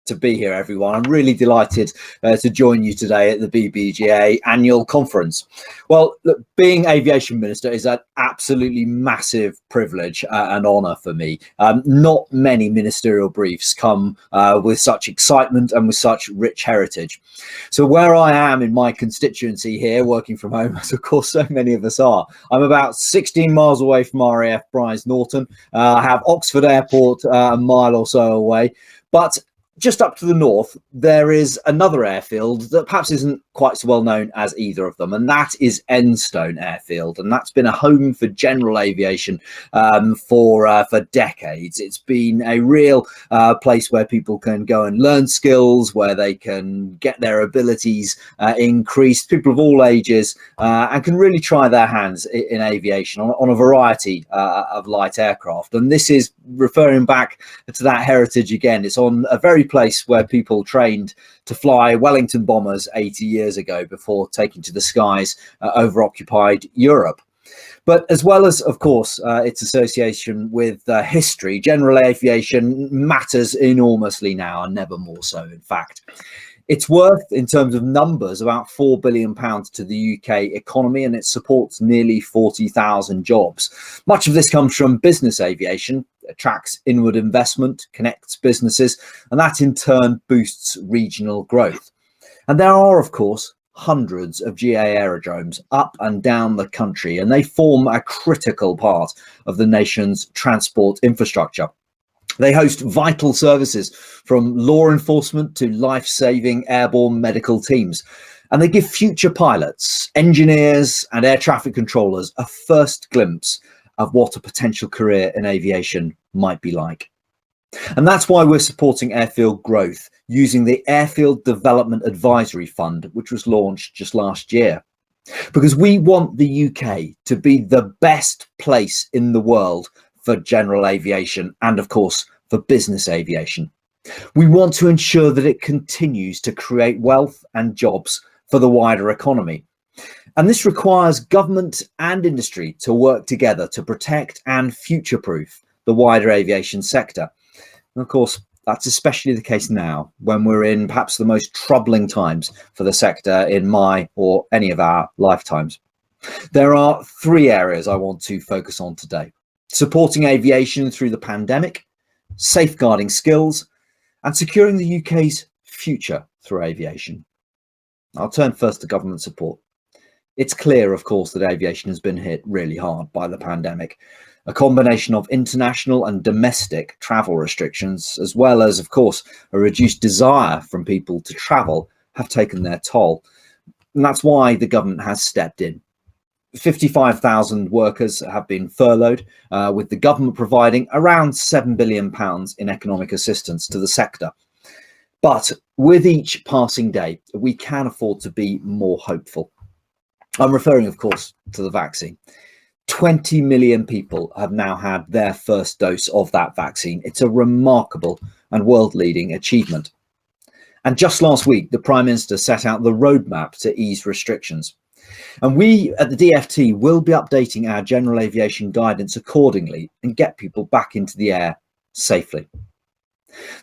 to be here, everyone. I'm really delighted to join you today at the BBGA annual conference. Well, look, being aviation minister is an absolutely massive privilege and honour for me. Not many ministerial briefs come with such excitement and with such rich heritage. So where I am in my constituency here, working from home, as of course so many of us are, I'm about 16 miles away from RAF Brize Norton. I have Oxford Airport a mile or so away, but just up to the north, there is another airfield that perhaps isn't quite so well known as either of them, and that is Endstone Airfield. And that's been a home for general aviation for decades. It's been a real place where people can go and learn skills, where they can get their abilities increased, people of all ages, and can really try their hands in aviation on a variety of light aircraft. And this is referring back to that heritage again. It's on a very place where people trained to fly Wellington bombers 80 years ago before taking to the skies over occupied Europe. But as well as, of course, its association with history, general aviation matters enormously now, and never more so, in fact. It's worth, in terms of numbers, about £4 billion to the UK economy, and it supports nearly 40,000 jobs. Much of this comes from business aviation, attracts inward investment, connects businesses, and that in turn boosts regional growth. And there are, of course, hundreds of GA aerodromes up and down the country, and they form a critical part of the nation's transport infrastructure. They host vital services from law enforcement to life-saving airborne medical teams. And they give future pilots, engineers and air traffic controllers a first glimpse of what a potential career in aviation might be like. And that's why we're supporting airfield growth using the Airfield Development Advisory Fund, which was launched just last year. Because we want the UK to be the best place in the world for general aviation and, of course, for business aviation. We want to ensure that it continues to create wealth and jobs for the wider economy. And this requires government and industry to work together to protect and future-proof the wider aviation sector. And of course, that's especially the case now, when we're in perhaps the most troubling times for the sector in my or any of our lifetimes. There are three areas I want to focus on today: supporting aviation through the pandemic, safeguarding skills, and securing the UK's future through aviation. I'll turn first to government support. It's clear, of course, that aviation has been hit really hard by the pandemic. A combination of international and domestic travel restrictions, as well as, of course, a reduced desire from people to travel, have taken their toll. And that's why the government has stepped in. 55,000 workers have been furloughed, with the government providing around £7 billion in economic assistance to the sector. But with each passing day, we can afford to be more hopeful. I'm referring, of course, to the vaccine. 20 million people have now had their first dose of that vaccine. It's a remarkable and world-leading achievement. And just last week, the Prime Minister set out the roadmap to ease restrictions. And we at the DFT will be updating our general aviation guidance accordingly and get people back into the air safely.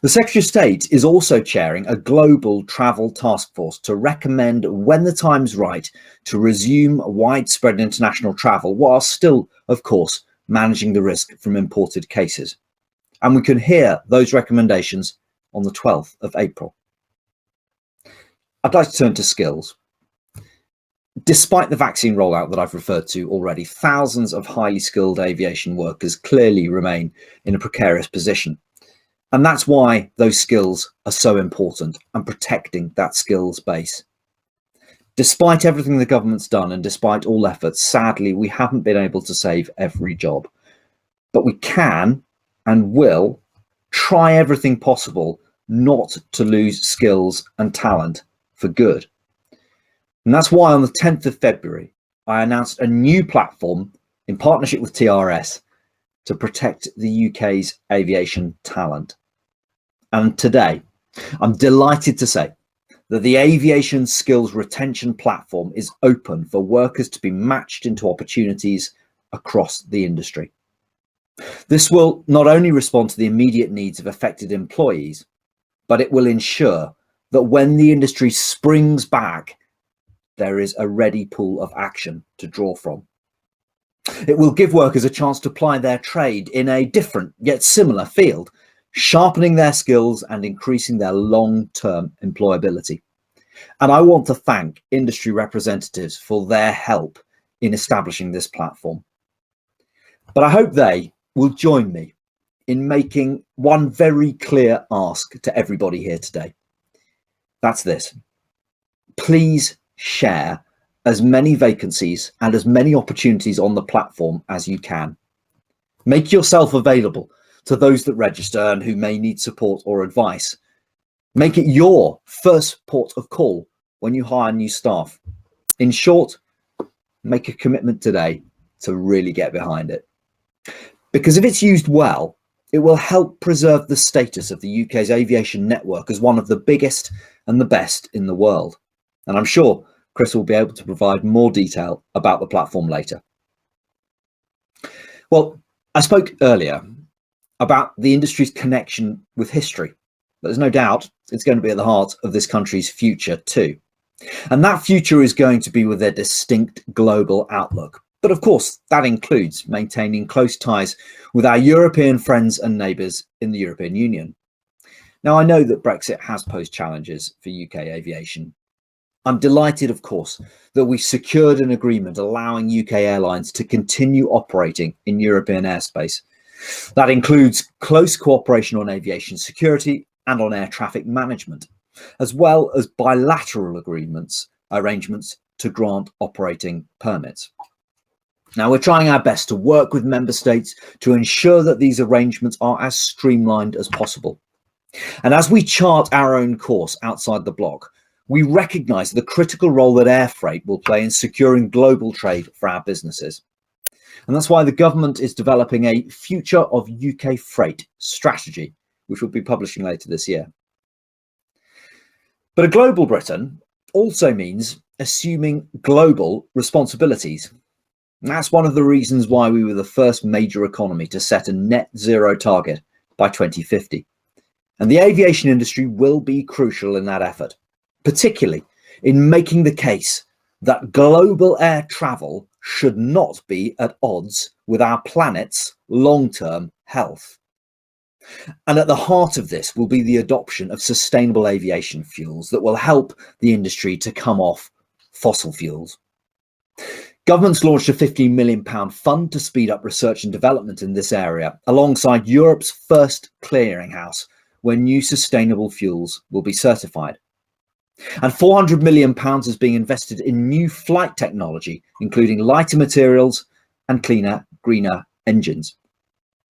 The Secretary of State is also chairing a global travel task force to recommend when the time's right to resume widespread international travel, while still, of course, managing the risk from imported cases. And we can hear those recommendations on the 12th of April. I'd like to turn to skills. Despite the vaccine rollout that I've referred to already, thousands of highly skilled aviation workers clearly remain in a precarious position. And that's why those skills are so important, and protecting that skills base. Despite everything the government's done and despite all efforts, sadly, we haven't been able to save every job. But we can and will try everything possible not to lose skills and talent for good. And that's why on the 10th of February, I announced a new platform in partnership with TRS to protect the UK's aviation talent. And today, I'm delighted to say that the Aviation Skills Retention Platform is open for workers to be matched into opportunities across the industry. This will not only respond to the immediate needs of affected employees, but it will ensure that when the industry springs back, there is a ready pool of action to draw from. It will give workers a chance to ply their trade in a different yet similar field, sharpening their skills and increasing their long-term employability. And I want to thank industry representatives for their help in establishing this platform. But I hope they will join me in making one very clear ask to everybody here today. That's this. Please share as many vacancies and as many opportunities on the platform as you can. Make yourself available to those that register and who may need support or advice. Make it your first port of call when you hire new staff. In short, make a commitment today to really get behind it. Because if it's used well, it will help preserve the status of the UK's aviation network as one of the biggest and the best in the world. And I'm sure Chris will be able to provide more detail about the platform later. Well, I spoke earlier about the industry's connection with history. There's no doubt it's going to be at the heart of this country's future too. And that future is going to be with a distinct global outlook. But of course, that includes maintaining close ties with our European friends and neighbours in the European Union. Now, I know that Brexit has posed challenges for UK aviation. I'm delighted, of course, that we secured an agreement allowing UK airlines to continue operating in European airspace. That includes close cooperation on aviation security and on air traffic management, as well as bilateral arrangements to grant operating permits. Now, we're trying our best to work with member states to ensure that these arrangements are as streamlined as possible. And as we chart our own course outside the bloc, we recognise the critical role that air freight will play in securing global trade for our businesses. And that's why the government is developing a Future of UK Freight strategy, which we'll be publishing later this year. But a global Britain also means assuming global responsibilities. And that's one of the reasons why we were the first major economy to set a net zero target by 2050. And the aviation industry will be crucial in that effort, particularly in making the case that global air travel should not be at odds with our planet's long-term health. And at the heart of this will be the adoption of sustainable aviation fuels that will help the industry to come off fossil fuels. Government's launched a £15 million fund to speed up research and development in this area, alongside Europe's first clearinghouse, where new sustainable fuels will be certified. And £400 million is being invested in new flight technology, including lighter materials and cleaner, greener engines.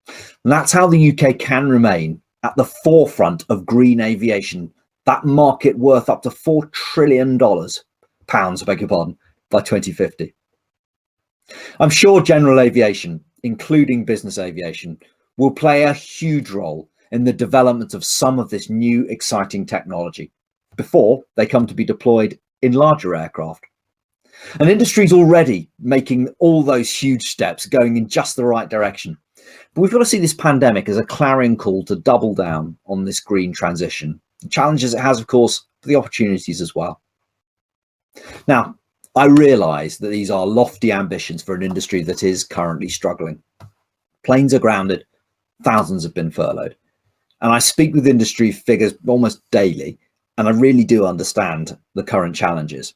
And that's how the UK can remain at the forefront of green aviation, that market worth up to £4 trillion, pounds, I beg your pardon, by 2050. I'm sure general aviation, including business aviation, will play a huge role in the development of some of this new exciting technology before they come to be deployed in larger aircraft. And industry is already making all those huge steps going in just the right direction. But we've got to see this pandemic as a clarion call to double down on this green transition. The challenges it has, of course, but the opportunities as well. Now, I realise that these are lofty ambitions for an industry that is currently struggling. Planes are grounded, thousands have been furloughed. And I speak with industry figures almost daily, and I really do understand the current challenges.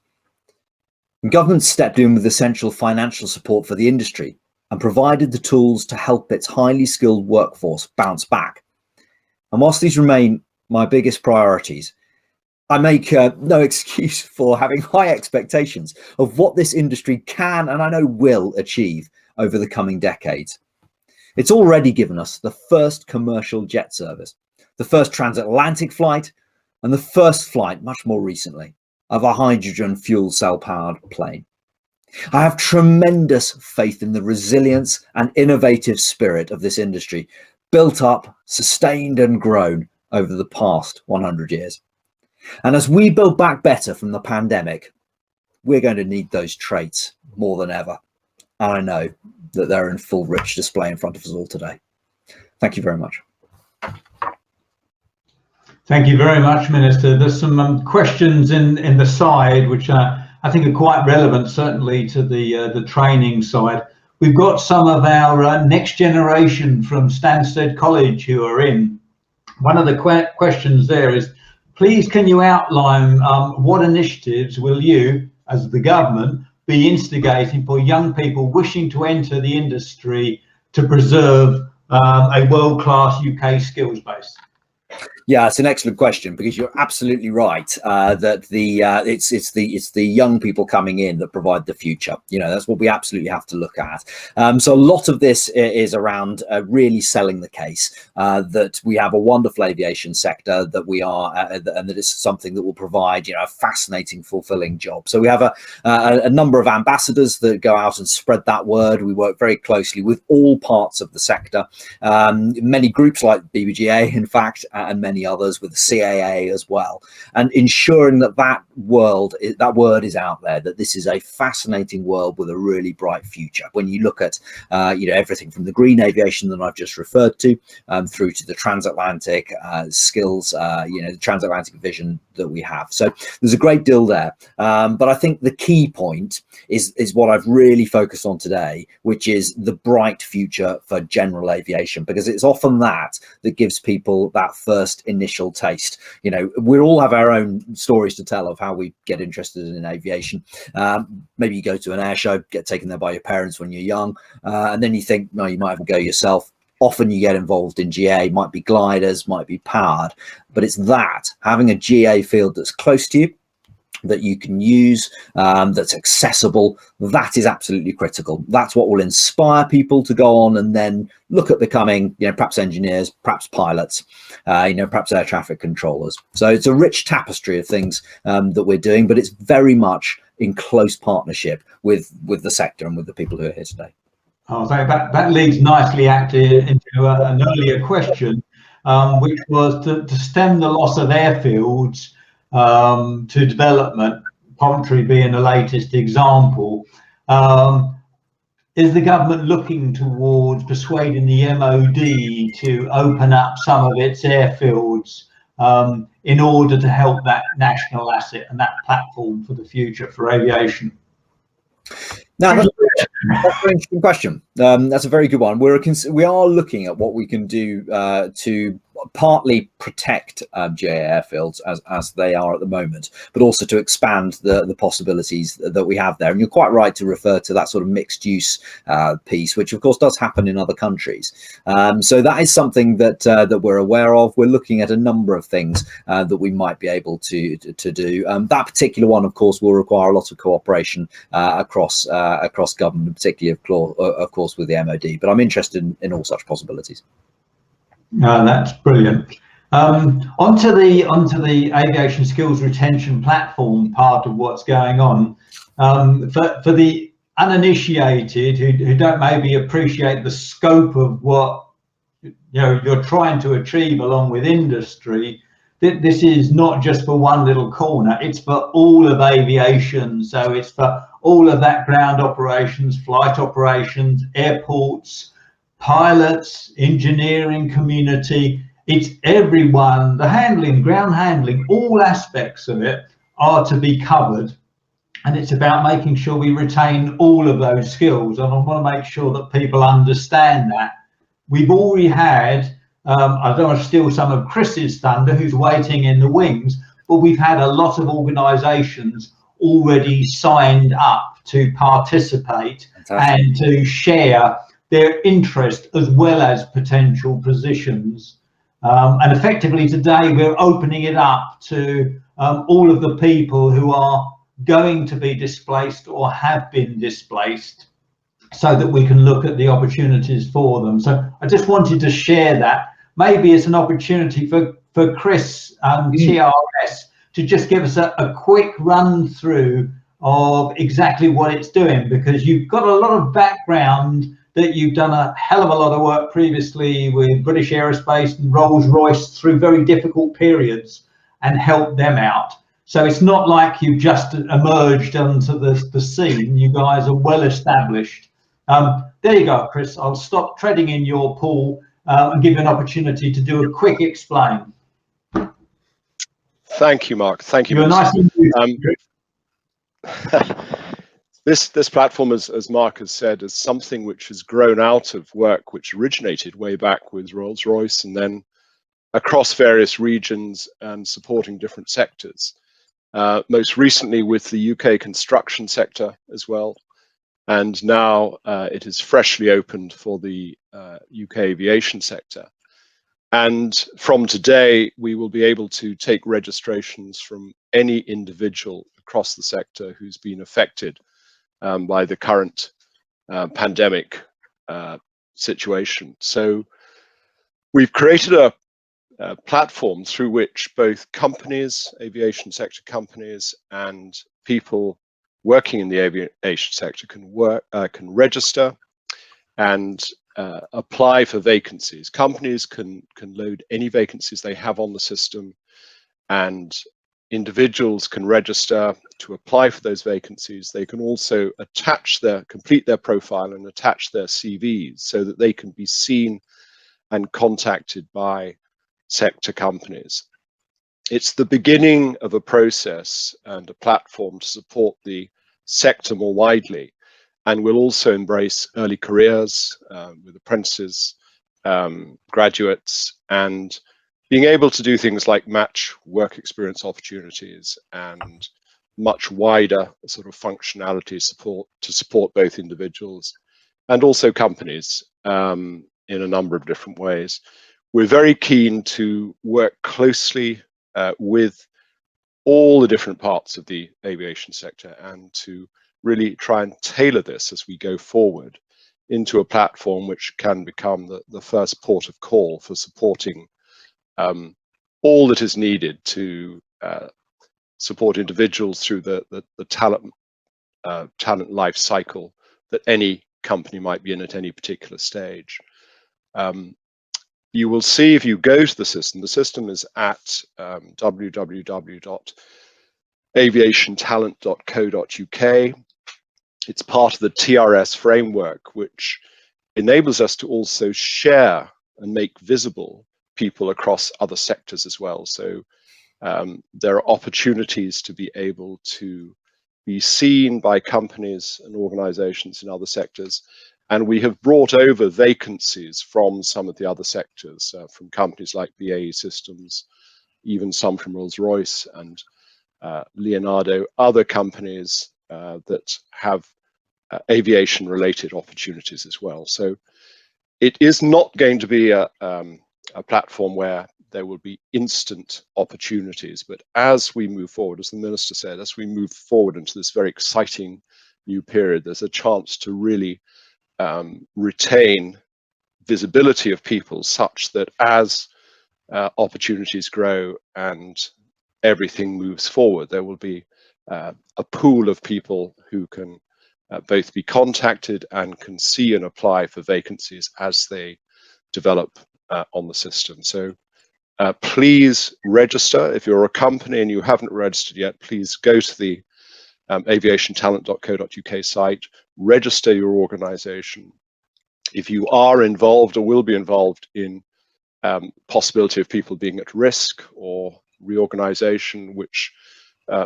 And government stepped in with essential financial support for the industry and provided the tools to help its highly skilled workforce bounce back. And whilst these remain my biggest priorities, I make no excuse for having high expectations of what this industry can and I know will achieve over the coming decades. It's already given us the first commercial jet service, the first transatlantic flight, and the first flight, much more recently, of a hydrogen fuel cell powered plane. I have tremendous faith in the resilience and innovative spirit of this industry, built up, sustained and grown over the past 100 years. And as we build back better from the pandemic, we're going to need those traits more than ever. And I know that they're in full rich display in front of us all today. Thank you very much. Thank you very much, Minister. There's some questions in the side which I think are quite relevant, certainly to the training side. We've got some of our next generation from Stansted College who are in. One of the questions there is, please can you outline what initiatives will you, as the government, be instigating for young people wishing to enter the industry to preserve a world-class UK skills base? Yeah, it's an excellent question, because you're absolutely right that it's the young people coming in that provide the future. You know, that's what we absolutely have to look at. So a lot of this is around really selling the case that we have a wonderful aviation sector, that we are, and that it's something that will provide, you know, a fascinating, fulfilling job. So we have a number of ambassadors that go out and spread that word. We work very closely with all parts of the sector, many groups like BBGA, in fact, and many others, with the CAA as well, and ensuring that that word is out there, that this is a fascinating world with a really bright future. When you look at you know, everything from the green aviation that I've just referred to, through to the transatlantic skills, you know, the transatlantic vision that we have. So there's a great deal there, but I think the key point is what I've really focused on today, which is the bright future for general aviation, because it's often that gives people that first initial taste. You know, we all have our own stories to tell of how we get interested in aviation. Maybe you go to an air show, get taken there by your parents when you're young, and then you think, no, you might have a go yourself. Often you get involved in GA, might be gliders, might be powered, but it's that having a GA field that's close to you, that you can use, that's accessible, that is absolutely critical. That's what will inspire people to go on and then look at becoming, you know, perhaps engineers, perhaps pilots, you know, perhaps air traffic controllers. So it's a rich tapestry of things that we're doing, but it's very much in close partnership with the sector and with the people who are here today. Oh, so that leads nicely into an earlier question, which was to stem the loss of airfields to development, Coventry being the latest example. Is the government looking towards persuading the MOD to open up some of its airfields in order to help that national asset and that platform for the future for aviation? Now, that's an interesting question. That's a very good one. We are looking at what we can do to partly protect GA airfields as they are at the moment, but also to expand the possibilities that we have there. And you're quite right to refer to that sort of mixed use piece, which of course does happen in other countries. So that is something that we're aware of. We're looking at a number of things that we might be able to do. That particular one, of course, will require a lot of cooperation across government, particularly of course with the MOD. But I'm interested in all such possibilities. That's brilliant. Onto the aviation skills retention platform part of what's going on. For the uninitiated who don't maybe appreciate the scope of what you're trying to achieve along with industry, this is not just for one little corner, it's for all of aviation. So it's for all of that ground operations, flight operations, airports, pilots, engineering community. It's everyone, the handling, ground handling, all aspects of it are to be covered. And it's about making sure we retain all of those skills. And I want to make sure that people understand that. We've already had, I don't want to steal some of Chris's thunder, who's waiting in the wings, but we've had a lot of organisations already signed up to participate. Fantastic. And to share their interest as well as potential positions. And effectively today we're opening it up to all of the people who are going to be displaced or have been displaced, so that we can look at the opportunities for them. So I just wanted to share that. Maybe it's an opportunity for Chris, TRS, to just give us a quick run through of exactly what it's doing, because you've got a lot of background, that you've done a hell of a lot of work previously with British Aerospace and Rolls-Royce through very difficult periods and helped them out. So it's not like you've just emerged onto the scene. You guys are well established. There you go, Chris. I'll stop treading in your pool and give you an opportunity to do a quick explain. Thank you, Mark. Thank you. You're nice and This platform, as Mark has said, is something which has grown out of work which originated way back with Rolls-Royce and then across various regions and supporting different sectors. Most recently with the UK construction sector as well. And now it is freshly opened for the UK aviation sector. And from today, we will be able to take registrations from any individual across the sector who's been affected by the current pandemic situation. So we've created a platform through which both companies, aviation sector companies, and people working in the aviation sector can register and apply for vacancies. Companies can load any vacancies they have on the system, and individuals can register to apply for those vacancies. They can also complete their profile and attach their CVs so that they can be seen and contacted by sector companies. It's the beginning of a process and a platform to support the sector more widely, and will also embrace early careers with apprentices, graduates, and being able to do things like match work experience opportunities and much wider sort of functionality to support both individuals and also companies in a number of different ways. We're very keen to work closely with all the different parts of the aviation sector and to really try and tailor this as we go forward into a platform which can become the first port of call for supporting all that is needed to support individuals through the talent life cycle that any company might be in at any particular stage. You will see if you go to the system is at www.aviationtalent.co.uk. It's part of the TRS framework, which enables us to also share and make visible people across other sectors as well. So there are opportunities to be able to be seen by companies and organizations in other sectors. And we have brought over vacancies from some of the other sectors, from companies like BAE Systems, even some from Rolls-Royce and Leonardo, other companies that have aviation-related opportunities as well. So it is not going to be a platform where there will be instant opportunities, but as we move forward, as the Minister said, as we move forward into this very exciting new period, there's a chance to really retain visibility of people such that as opportunities grow and everything moves forward, there will be a pool of people who can both be contacted and can see and apply for vacancies as they develop on the system. So please register. If you're a company and you haven't registered yet, please go to the aviationtalent.co.uk site, register your organization. If you are involved or will be involved in possibility of people being at risk or reorganization, which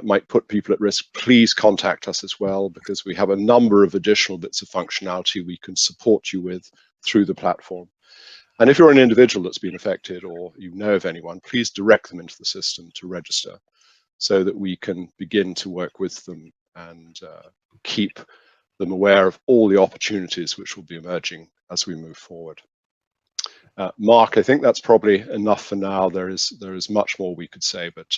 might put people at risk, please contact us as well, because we have a number of additional bits of functionality we can support you with through the platform. And if you're an individual that's been affected or you know of anyone, please direct them into the system to register so that we can begin to work with them and keep them aware of all the opportunities which will be emerging as we move forward. Mark, I think that's probably enough for now. There is much more we could say, but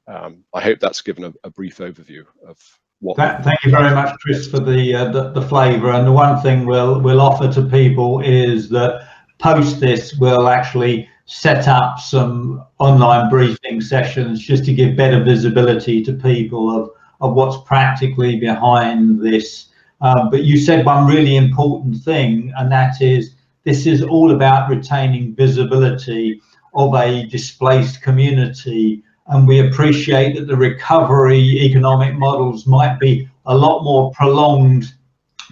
I hope that's given a brief overview of what. Thank you very much, Chris, for the flavour. And the one thing we'll offer to people is that post this, we'll actually set up some online briefing sessions just to give better visibility to people of what's practically behind this. But you said one really important thing, and that is this is all about retaining visibility of a displaced community. And we appreciate that the recovery economic models might be a lot more prolonged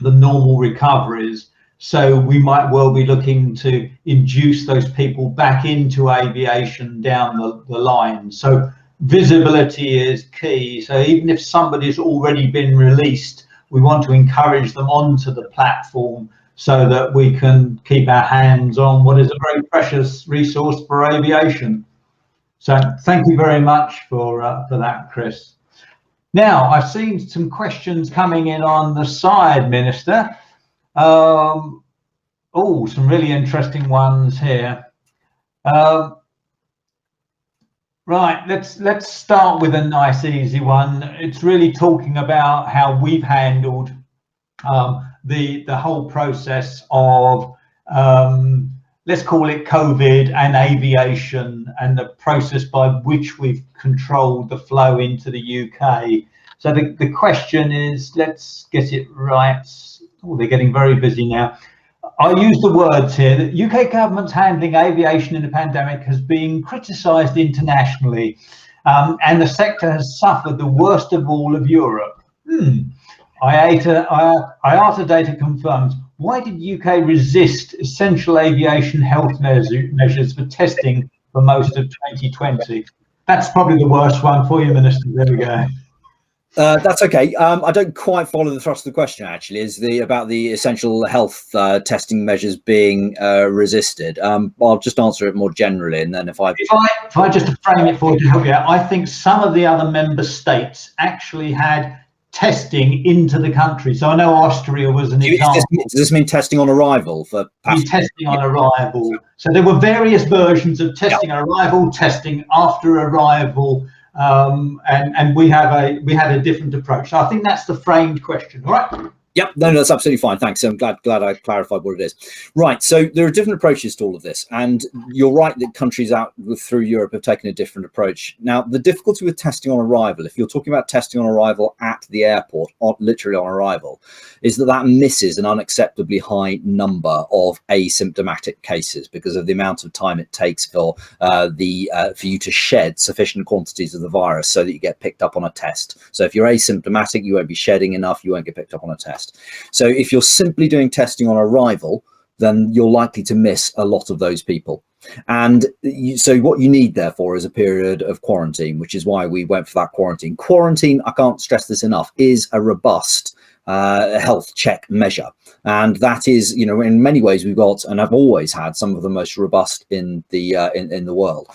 than normal recoveries. So we might well be looking to induce those people back into aviation down the line. So visibility is key. So even if somebody's already been released, we want to encourage them onto the platform so that we can keep our hands on what is a very precious resource for aviation. So thank you very much for that, Chris. Now, I've seen some questions coming in on the side, Minister. Oh, some really interesting ones here. Right, let's start with a nice, easy one. It's really talking about how we've handled the whole process of let's call it COVID and aviation, and the process by which we've controlled the flow into the UK. So the question is, let's get it right. Oh, they're getting very busy now. I use the words here that UK government's handling aviation in the pandemic has been criticised internationally, and the sector has suffered the worst of all of Europe. IATA data confirms. Why did UK resist essential aviation health measures for testing for most of 2020? That's probably the worst one for you, Minister. There we go. That's okay. I don't quite follow the thrust of the question. Actually, is about the essential health testing measures being resisted. I'll just answer it more generally, and then if I just to frame it for you to help you out, I think some of the other member states actually had testing into the country. So I know Austria was an example. Does this mean testing on arrival for testing on arrival? So there were various versions of testing on arrival, testing after arrival, and we had a different approach. So I think that's the framed question. All right. Yep, no, that's absolutely fine. Thanks. I'm glad I clarified what it is. Right, so there are different approaches to all of this, and you're right that countries through Europe have taken a different approach. Now, the difficulty with testing on arrival, if you're talking about testing on arrival at the airport, literally on arrival, is that misses an unacceptably high number of asymptomatic cases because of the amount of time it takes for you to shed sufficient quantities of the virus so that you get picked up on a test. So if you're asymptomatic, you won't be shedding enough, you won't get picked up on a test. So if you're simply doing testing on arrival, then you're likely to miss a lot of those people. And so what you need therefore is a period of quarantine, which is why we went for that quarantine. Quarantine, I can't stress this enough, is a robust health check measure. And that is, in many ways we've got, and I've always had, some of the most robust in the world.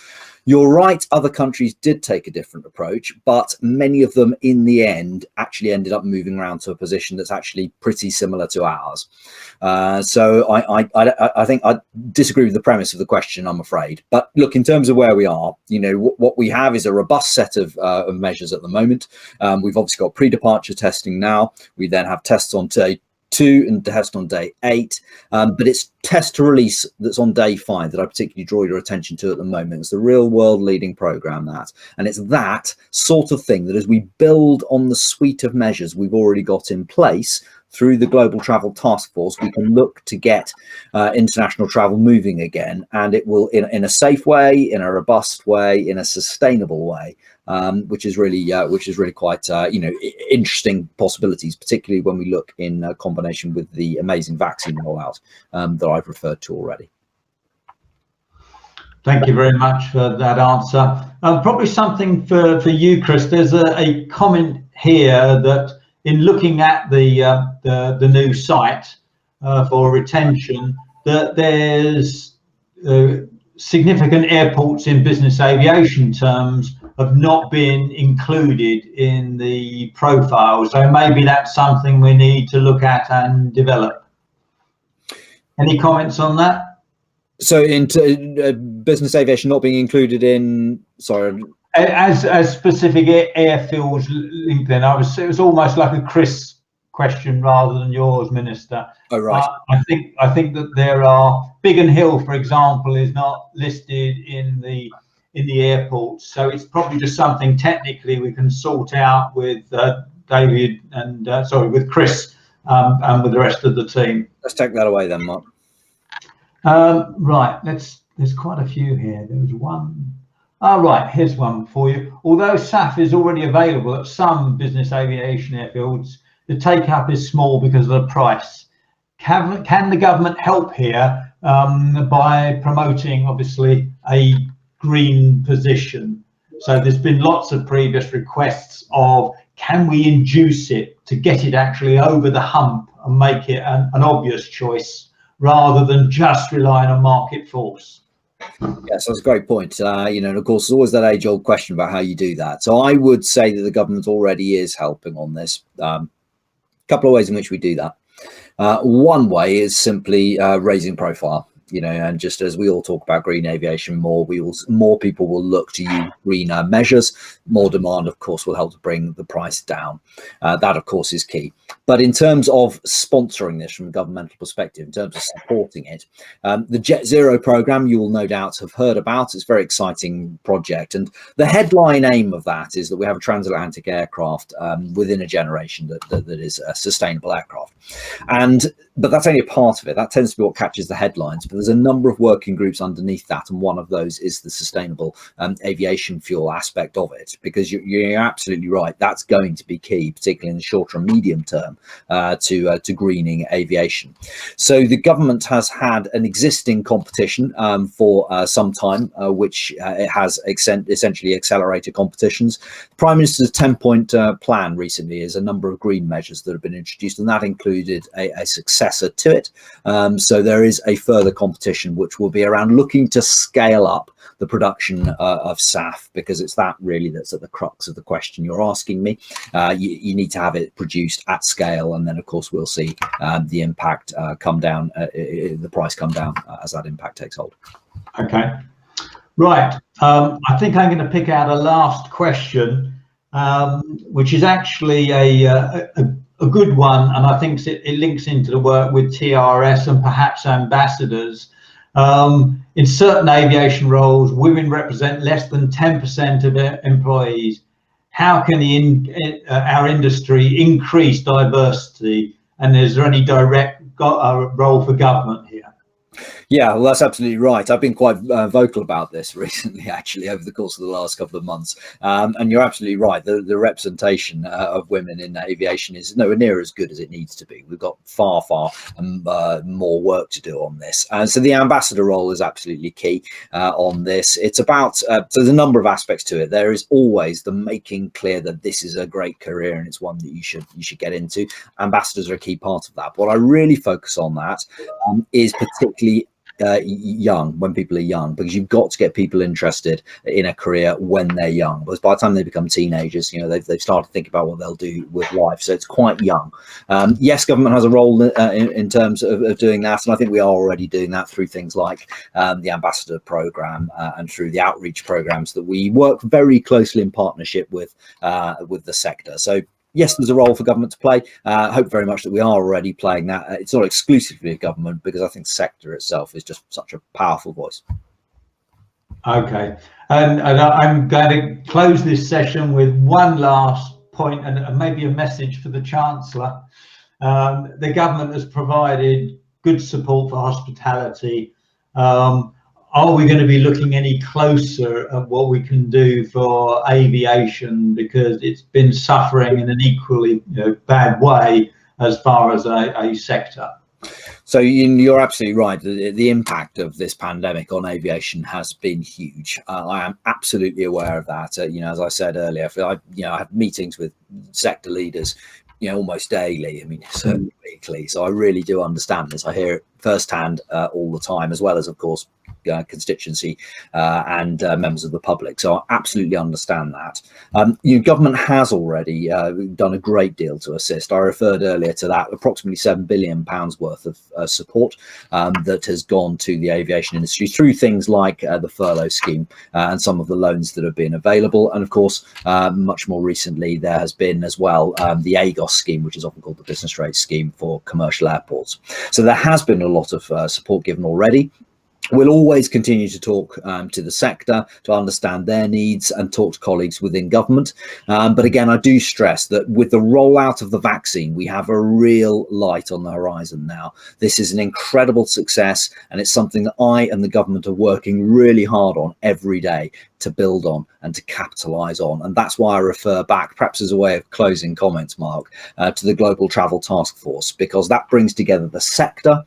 You're right, other countries did take a different approach, but many of them in the end actually ended up moving around to a position that's actually pretty similar to ours. So I think I disagree with the premise of the question, I'm afraid. But look, in terms of where we are, what we have is a robust set of measures at the moment. We've obviously got pre-departure testing now. We then have tests on day 2 and test on day 8, but it's test to release that's on day 5 that I particularly draw your attention to at the moment. It's the real world leading program, and it's that sort of thing that as we build on the suite of measures we've already got in place through the Global Travel Task Force, we can look to get international travel moving again, and it will in a safe way, in a robust way, in a sustainable way, which is really quite interesting possibilities, particularly when we look in combination with the amazing vaccine rollout that I've referred to already. Thank you very much for that answer. Probably something for you, Chris. There's a comment here that in looking at the new site for retention, that there's significant airports in business aviation terms have not been included in the profile. So maybe that's something we need to look at and develop. Any comments on that? So into business aviation not being included in, sorry. As specific airfields linked in, it was almost like a Chris question rather than yours, Minister. Oh, right. I think that there are Biggin Hill, for example, is not listed in the airports, so it's probably just something technically we can sort out with David and with Chris and with the rest of the team. Let's take that away then, Mark. Right. There's quite a few here. There was one. Right, here's one for you. Although SAF is already available at some business aviation airfields, the take-up is small because of the price. Can the government help here by promoting, obviously, a green position? So there's been lots of previous requests of, can we induce it to get it actually over the hump and make it an obvious choice rather than just relying on market force? Yes, that's a great point. And of course, there's always that age-old question about how you do that. So I would say that the government already is helping on this. A couple of ways in which we do that. One way is simply raising profile. And just as we all talk about green aviation more, more people will look to use greener measures. More demand, of course, will help to bring the price down. That, of course, is key. But in terms of sponsoring this from a governmental perspective, in terms of supporting it, the Jet Zero program, you will no doubt have heard about. It's a very exciting project. And the headline aim of that is that we have a transatlantic aircraft within a generation that is a sustainable aircraft. But that's only a part of it. That tends to be what catches the headlines. But there's a number of working groups underneath that, and one of those is the sustainable aviation fuel aspect of it, because you're absolutely right. That's going to be key, particularly in the shorter and medium term, to greening aviation. So the government has had an existing competition for some time, which it has essentially accelerated competitions. The Prime Minister's 10-point plan recently is a number of green measures that have been introduced, and that included a successor to it. So there is a further competition which will be around looking to scale up the production of SAF, because it's that really that's at the crux of the question you're asking me. You need to have it produced at scale, and then of course we'll see the impact come down, the price come down as that impact takes hold. Okay, right. I think I'm going to pick out a last question, which is actually a good one, and I think it links into the work with TRS and perhaps ambassadors. In certain aviation roles, women represent less than 10% of employees. How can our industry increase diversity, and is there any direct role for government here? Yeah, well, that's absolutely right. I've been quite vocal about this recently, actually, over the course of the last couple of months. And you're absolutely right. The representation of women in aviation is nowhere near as good as it needs to be. We've got far more work to do on this. And so the ambassador role is absolutely key on this. It's about, so there's a number of aspects to it. There is always the making clear that this is a great career and it's one that you should get into. Ambassadors are a key part of that. What I really focus on that is particularly young, when people are young, because you've got to get people interested in a career when they're young, because by the time they become teenagers, they've started to think about what they'll do with life. So it's quite young. Yes, government has a role in terms of doing that, and I think we are already doing that through things like the ambassador program and through the outreach programs that we work very closely in partnership with the sector. So yes, there's a role for government to play. I hope very much that we are already playing that. It's not exclusively government, because I think the sector itself is just such a powerful voice. Okay, and I'm going to close this session with one last point and maybe a message for the Chancellor. The government has provided good support for hospitality. Are we going to be looking any closer at what we can do for aviation, because it's been suffering in an equally bad way as far as a sector? So you're absolutely right. The impact of this pandemic on aviation has been huge. I am absolutely aware of that. As I said earlier, I have meetings with sector leaders almost daily. I mean, certainly weekly. So I really do understand this. I hear it firsthand all the time, as well as, of course, constituency and members of the public. So I absolutely understand that. Government has already done a great deal to assist. I referred earlier to that, approximately £7 billion worth of support that has gone to the aviation industry through things like the furlough scheme and some of the loans that have been available. And of course, much more recently, there has been as well the AGOS scheme, which is often called the business rate scheme for commercial airports. So there has been a lot of support given already. We'll always continue to talk to the sector to understand their needs and talk to colleagues within government. But again, I do stress that with the rollout of the vaccine, we have a real light on the horizon now. This is an incredible success, and it's something that I and the government are working really hard on every day to build on and to capitalise on. And that's why I refer back, perhaps as a way of closing comments, Mark, to the Global Travel Task Force, because that brings together the sector,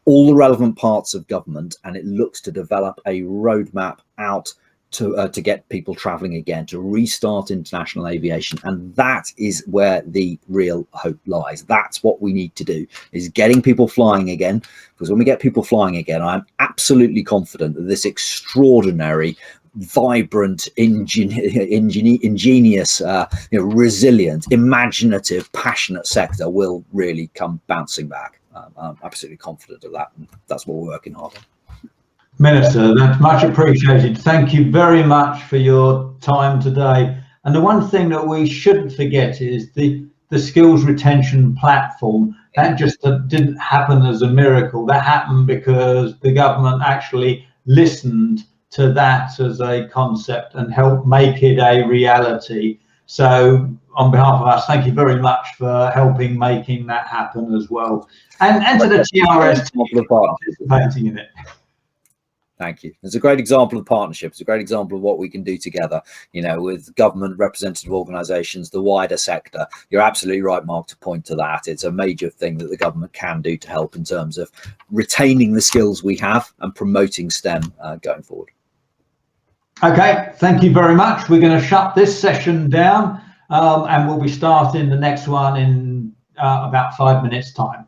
all the relevant parts of government, and it looks to develop a roadmap out to get people traveling again, to restart international aviation. And that is where the real hope lies. That's what we need to do, is getting people flying again. Because when we get people flying again, I'm absolutely confident that this extraordinary, vibrant, ingenious, resilient, imaginative, passionate sector will really come bouncing back. I'm absolutely confident of that, and that's what we're working hard on. Minister, that's much appreciated. Thank you very much for your time today. And the one thing that we shouldn't forget is the skills retention platform. That just didn't happen as a miracle. That happened because the government actually listened to that as a concept and helped make it a reality. So on behalf of us, thank you very much for helping making that happen as well. And to the TRS participating in it. Thank you. It's a great example of partnership. It's a great example of what we can do together, with government representative organisations, the wider sector. You're absolutely right, Mark, to point to that. It's a major thing that the government can do to help in terms of retaining the skills we have and promoting STEM going forward. Okay, thank you very much. We're going to shut this session down and we'll be starting the next one in about 5 minutes' time.